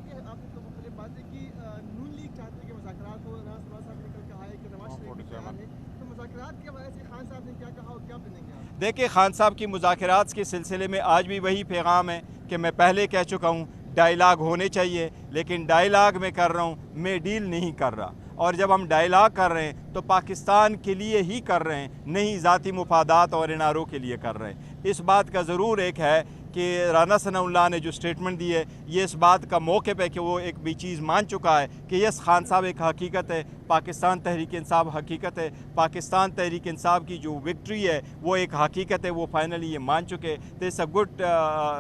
कि आपने तो मुख्तलिफ बातें की, नून लीग चाहती है कि मुज़ाकरात हो, नवाज साहब निकल के आए कि नवाज शरीफ भी तैयार है, तो मुज़ाकरात के हवाले से खान साहब ने क्या कहा और क्या बनेंगे आप? देखिए, खान साहब की मुज़ाकरात के सिलसिले में आज भी वही पैगाम है कि मैं पहले कह चुका हूँ, डायलाग होने चाहिए, लेकिन डायलाग में कर रहा हूँ, मैं डील नहीं कर रहा। और जब हम डायलाग कर रहे हैं तो पाकिस्तान के लिए ही कर रहे हैं, नहीं ज़ाती मुफादात और एनआरओ के लिए कर रहे हैं। इस बात का ज़रूर एक है कि राना सनाउल्लाह ने जो स्टेटमेंट दी है, ये इस बात का मौके पे कि वो एक भी चीज़ मान चुका है कि यस, खान साहब एक हकीकत है, पाकिस्तान तहरीक इंसाफ हकीकत है, पाकिस्तान तहरीक इंसाफ की जो विक्ट्री है वो एक हकीकत है, वो फाइनली ये मान चुके। तो इट्स अ गुड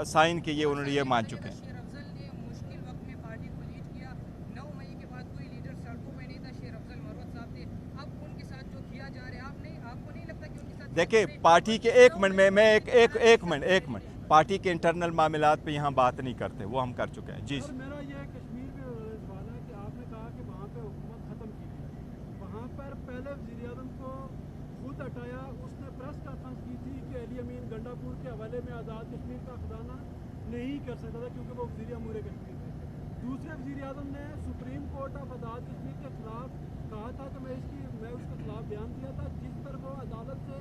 साइन कि ये उन्होंने ये मान चुके हैं। देखिए, पार्टी के एक मिनट में मैं एक मिनट पार्टी के इंटरनल मामलात पे यहाँ बात नहीं करते, वो हम कर चुके हैं। जी मेरा ये कश्मीर पे सवाल है कि आपने कहा कि वहाँ पे हुकूमत ख़त्म की थी, वहाँ पर पहले वज़ीर आज़म को खुद हटाया, उसने प्रेस कॉन्फ्रेंस की थी कि अली अमीन गंडापुर के हवाले में आज़ाद कश्मीर का खजाना नहीं कर सकता था क्योंकि वो वज़ीर अमूर कश्मीर थे। दूसरे वज़ीर आज़म ने supreme court of Azad Kashmir के ख़िलाफ़ कहा था कि मैं उसके खिलाफ बयान दिया था, जिस पर वो अदालत से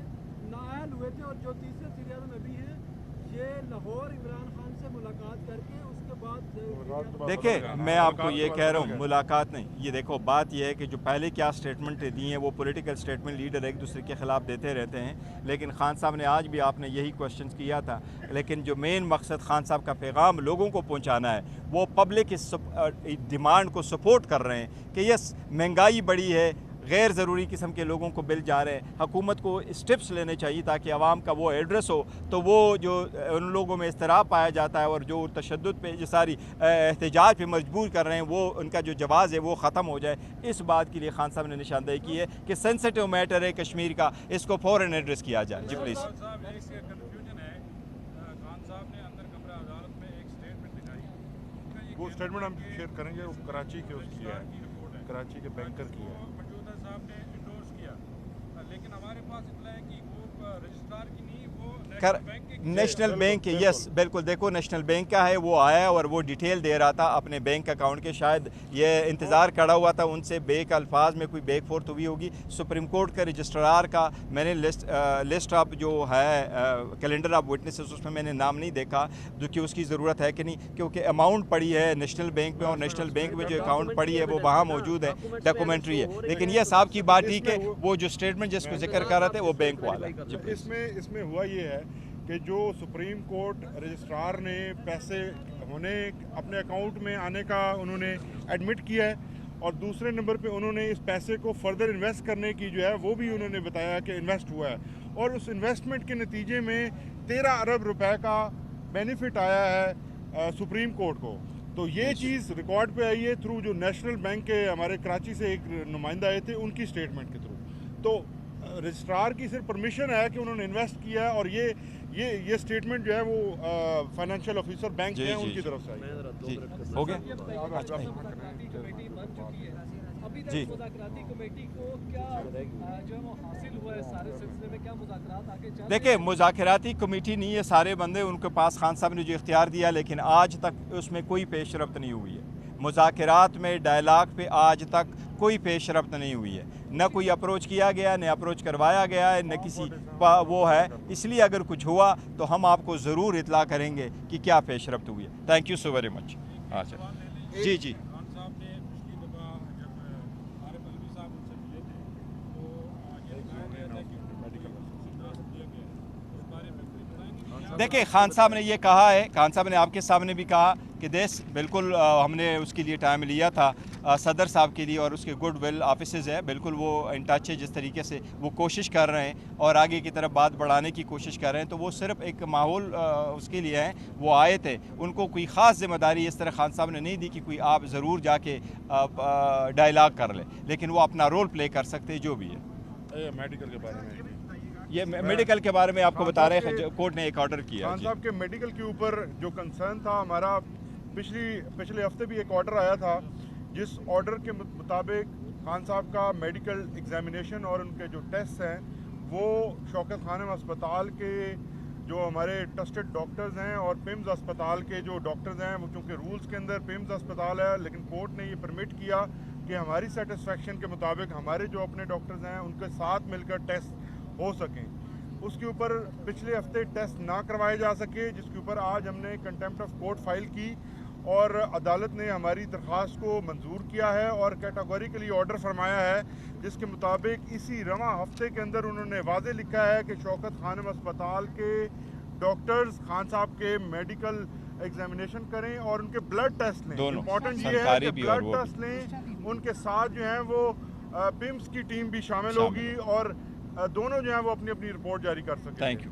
नाअहल हुए थे। और जो तीसरे वज़ीर आज़म अभी हैं, ये लाहौर इमरान खान से मुलाकात करके उसके बाद देखिए, मैं आपको ये कह रहा हूँ, मुलाकात नहीं, ये देखो, बात ये है कि जो पहले क्या स्टेटमेंट दी हैं वो पॉलिटिकल स्टेटमेंट लीडर एक दूसरे के ख़िलाफ़ देते रहते हैं, लेकिन खान साहब ने आज भी, आपने यही क्वेश्चन किया था, लेकिन जो मेन मकसद खान साहब का पैगाम लोगों को पहुँचाना है, वो पब्लिक इस डिमांड को सपोर्ट कर रहे हैं कि यस, महंगाई बढ़ी है, गैर ज़रूरी किस्म के लोगों को बिल जा रहे हैं, हुकूमत को स्टेप्स लेने चाहिए ताकि आवाम का वो एड्रेस हो, तो वो जो उन लोगों में इस्तराब पाया जाता है और जो तशद्दुद पे, जो सारी एहतजाज पे मजबूर कर रहे हैं, वो उनका जो जवाज़ है वो ख़त्म हो जाए। इस बात के लिए खान साहब ने निशानदेही की है कि सेंसिटिव मैटर है कश्मीर का, इसको फ़ौरन एड्रेस किया जाए। जी प्लीज़। वो स्टेटमेंट हम शेयर करेंगे, वो कराची के उसकी है, कराची के बैंकर की है। साहब ने इंडोर्स किया, लेकिन हमारे पास इतना है कि वो रजिस्ट्रार की नहीं, वो नेशनल बैंक के, यस बिल्कुल, देखो नेशनल बैंक का है, वो आया और वो डिटेल दे रहा था अपने बैंक अकाउंट के, शायद ये इंतज़ार खड़ा हुआ था उनसे बेक अल्फाज में कोई बेक फोर्थ हुई होगी। सुप्रीम कोर्ट के रजिस्ट्रार का मैंने लिस्ट ऑफ जो है कैलेंडर ऑफ विटनेसेस, उसमें मैंने नाम नहीं देखा, जो कि उसकी ज़रूरत है कि नहीं, क्योंकि अमाउंट पड़ी है नेशनल बैंक में और नेशनल बैंक में जो अकाउंट पड़ी है वो वहाँ मौजूद है, डॉक्यूमेंट्री है। लेकिन ये साहब की बात ठीक है, वो जो स्टेटमेंट जिसको जिक्र कर रहे थे वो बैंक वाला है। इसमें हुआ ये है कि जो सुप्रीम कोर्ट रजिस्ट्रार ने पैसे होने अपने अकाउंट में आने का उन्होंने एडमिट किया है, और दूसरे नंबर पे उन्होंने इस पैसे को फर्दर इन्वेस्ट करने की जो है वो भी उन्होंने बताया कि इन्वेस्ट हुआ है, और उस इन्वेस्टमेंट के नतीजे में 13 अरब रुपए का बेनिफिट आया है सुप्रीम कोर्ट को। तो ये चीज़ रिकॉर्ड पे आई है थ्रू जो नेशनल बैंक के हमारे कराची से एक नुमाइंदा आए थे, उनकी स्टेटमेंट के थ्रू। तो रजिस्ट्रार की सिर्फ परमिशन है कि उन्होंने इन्वेस्ट किया है, और ये स्टेटमेंट जो है वो फाइनेंशियल ऑफिसर बैंक है उनकी तरफ से आई। हो गया जी। मुज़ाकराती कमेटी को क्या जो है वो हासिल हुआ है सारे सिलसिले में, क्या मुज़ाकरात आगे चल? देखिए, मुज़ाकराती कमेटी नहीं है, सारे बंदे उनके पास खान साहब ने जो इख्तियार दिया, लेकिन आज तक उसमें कोई पेशरफ्त नहीं हुई है। मुज़ाकरात में, डायलाग पे आज तक कोई पेशरफ्त नहीं हुई है, न कोई अप्रोच किया गया, न अप्रोच करवाया गया है, न किसी वो है। इसलिए अगर कुछ हुआ तो हम आपको ज़रूर इतला करेंगे कि क्या पेशरफ्त हुई है। Thank you so very much. अच्छा जी। देखिए, खान साहब ने ये कहा है, खान साहब ने आपके सामने भी कहा कि देश बिल्कुल हमने उसके लिए टाइम लिया था सदर साहब के लिए, और उसके गुड विल ऑफिसर्स है, बिल्कुल वो इन टच है, जिस तरीके से वो कोशिश कर रहे हैं और आगे की तरफ बात बढ़ाने की कोशिश कर रहे हैं। तो वो सिर्फ एक माहौल उसके लिए हैं, वो आए थे, उनको कोई ख़ास जिम्मेदारी इस तरह खान साहब ने नहीं दी कि कोई आप ज़रूर जाके डायलाग कर ले, लेकिन वो अपना रोल प्ले कर सकते हैं जो भी है। मेडिकल के बारे में, ये मेडिकल के बारे में आपको बता रहे हैं, कोर्ट ने एक ऑर्डर किया। खान साहब के मेडिकल के ऊपर जो कंसर्न था हमारा, पिछले हफ्ते भी एक ऑर्डर आया था, जिस ऑर्डर के मुताबिक खान साहब का मेडिकल एग्जामिनेशन और उनके जो टेस्ट हैं वो शौकत खानम अस्पताल के जो हमारे ट्रस्टेड डॉक्टर्स हैं और पिम्स अस्पताल के जो डॉक्टर्स हैं, वो चूँकि रूल्स के अंदर पिम्स अस्पताल है, लेकिन कोर्ट ने ये परमिट किया कि हमारी सेटिस्फेक्शन के मुताबिक हमारे जो अपने डॉक्टर्स हैं उनके साथ मिलकर टेस्ट हो सकें। उसके ऊपर पिछले हफ्ते टेस्ट ना करवाए जा सके, जिसके ऊपर आज हमने कंटेम्प्ट ऑफ कोर्ट फाइल की और अदालत ने हमारी दरख्वास्त को मंजूर किया है और कैटेगोरिकली ऑर्डर फरमाया है, जिसके मुताबिक इसी रवां हफ्ते के अंदर उन्होंने वाज़े लिखा है कि शौकत खानम अस्पताल के डॉक्टर्स खान साहब के मेडिकल एग्जामिनेशन करें और उनके ब्लड टेस्ट लें। इम्पॉर्टेंट ये है कि ब्लड टेस्ट लें, उनके साथ जो है वो पिम्स की टीम भी शामिल होगी और दोनों जो है वो अपनी अपनी रिपोर्ट जारी कर सकें। Thank you.